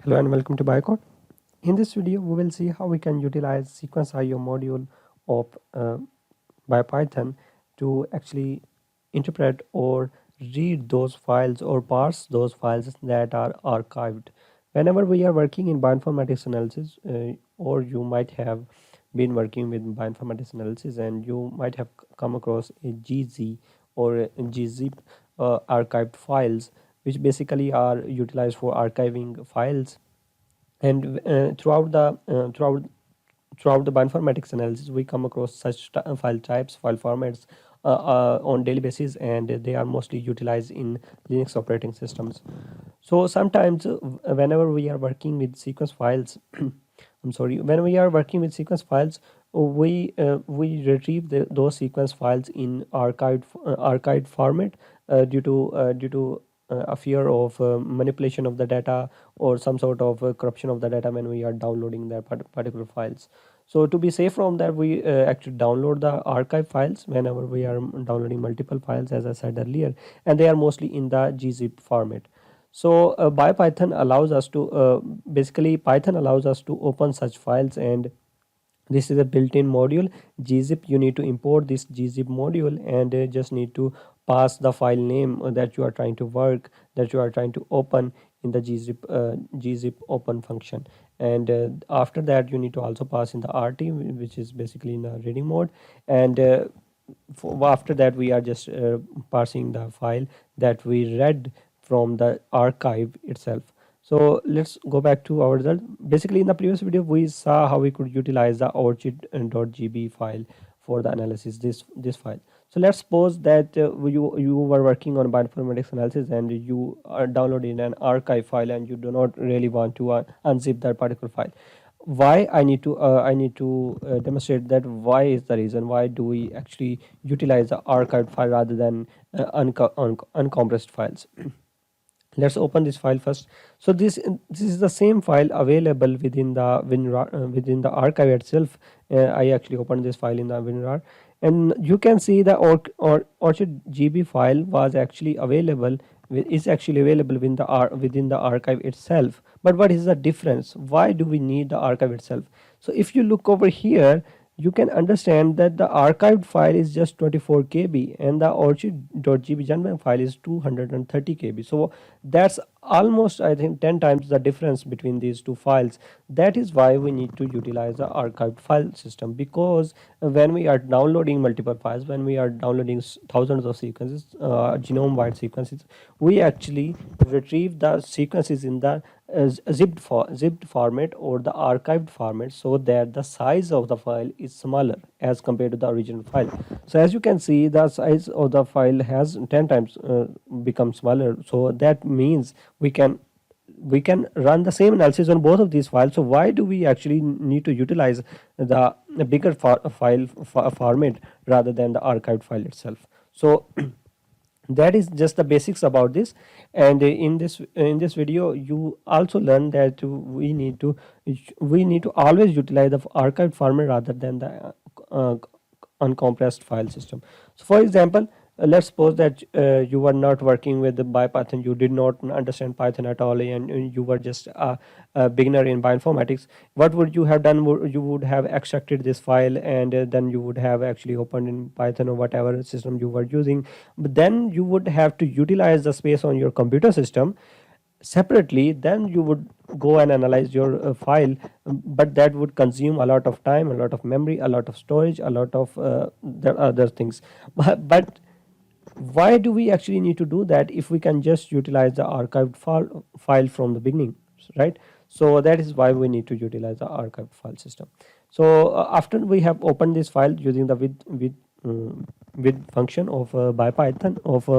Hello and welcome to BioCode. In this video, we will see how we can utilize sequence IO module of BioPython to actually interpret or read those files or parse those files that are archived. Whenever we are working in bioinformatics analysis, or you might have been working with bioinformatics analysis and you might have come across a GZ or a gzip archived files, which basically are utilized for archiving files. And throughout the bioinformatics analysis, we come across such file types, file formats on daily basis, and they are mostly utilized in Linux operating systems. So sometimes whenever we are working with sequence files when we are working with sequence files, we retrieve those sequence files in archived format due to a fear of manipulation of the data or some sort of corruption of the data when we are downloading that particular files. So to be safe from that, we actually download the archive files whenever we are downloading multiple files, as I said earlier, and they are mostly in the gzip format. So BioPython allows us to basically Python allows us to open such files, and this is a built-in module gzip. You need to import this gzip module and just need to pass the file name that you are trying to open in the gzip open function. And after that, you need to also pass in the rt, which is basically in the reading mode. And after that, we are just parsing the file that we read from the archive itself. So let's go back to our result. Basically, in the previous video, we saw how we could utilize the orchid.gb file for the analysis, this file. So let's suppose that you were working on bioinformatics analysis and you are downloading an archive file and you do not really want to unzip that particular file. Why I need to demonstrate that. Why is the reason? Why do we actually utilize the archived file rather than uncompressed files? Let's open this file first. So this is the same file available within the within the archive itself. I actually opened this file in the WinRAR, and you can see the orchid gb file was actually available is actually available within the archive itself. But what is the difference? Why do we need the archive itself? So if you look over here, you can understand that the archived file is just 24 KB and the orchid.gb genbank file is 230 KB. So that's almost, I think, 10 times the difference between these two files. That is why we need to utilize the archived file system, because when we are downloading multiple files, when we are downloading thousands of sequences, genome wide sequences, we actually retrieve the sequences in the zipped format or the archived format, so that the size of the file is smaller as compared to the original file. So as you can see, the size of the file has 10 times become smaller. So that means we can run the same analysis on both of these files. So why do we actually need to utilize the bigger file format rather than the archived file itself? So that is just the basics about this. And in this video, you also learn that we need to always utilize the archived format rather than the uncompressed file system. So for example, let's suppose that you were not working with the BioPython, you did not understand Python at all, and you were just a beginner in bioinformatics. What would you have done? You would have extracted this file, and then you would have actually opened in Python or whatever system you were using. But then you would have to utilize the space on your computer system separately. Then you would go and analyze your file, but that would consume a lot of time, a lot of memory, a lot of storage, a lot of the other things. But why do we actually need to do that if we can just utilize the archived file from the beginning, right? So that is why we need to utilize the archived file system. So after we have opened this file using the with function of BioPython of